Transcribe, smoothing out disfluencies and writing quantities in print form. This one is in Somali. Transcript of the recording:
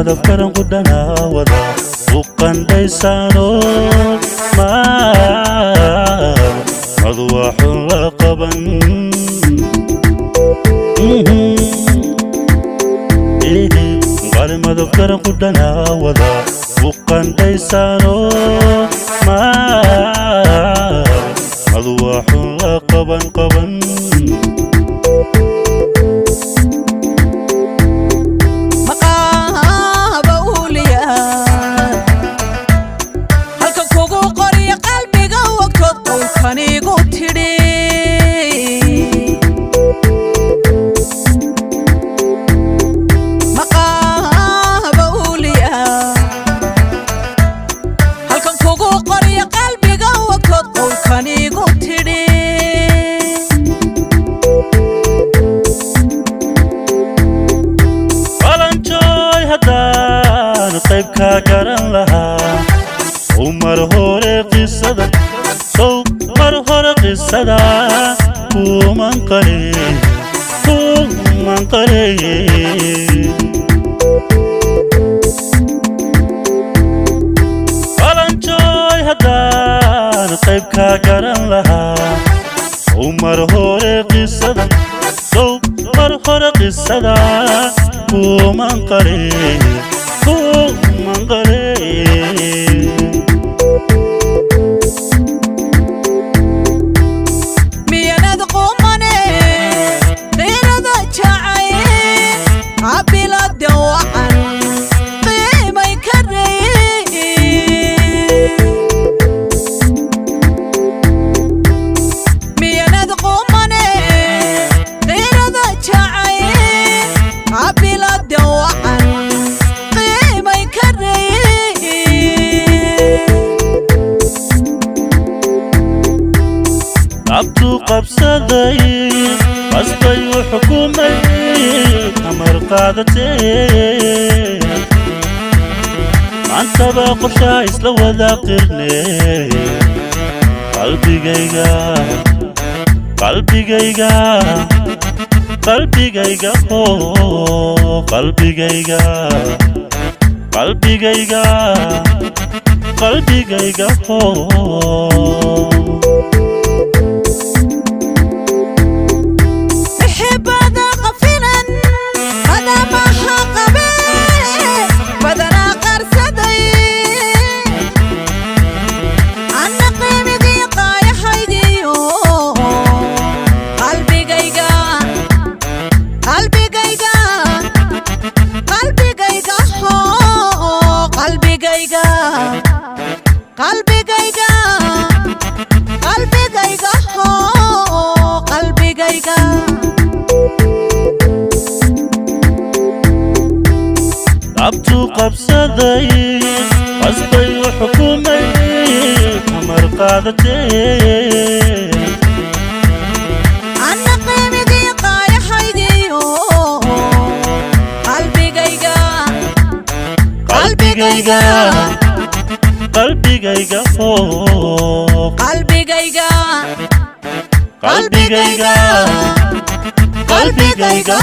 madafkaran qudana wada uqandhaysano madwaxun la qaban qali madafkaran qudana wada uqandhaysano madwaxun la qaban qaybka garan lahaa umar hore qisada mar hore qisada kuman qare qalanjooy haddaan qaybka garan lahaa umar hore qisada mar hore qisada kuman qare miyanad qumane qeyrada jacay cabilada wacan qiimay karey miyanad qumane qeyrada jacay cabilada wacan abtu qabsaday qasbay xukumay amar qaadatay antaba qorsha isla wada qirnay qalbigayga abtu qabsaday qasbay xukumay amar qaadatay anna qiimigi qaayahaydiyo qalbigayga qalbigayga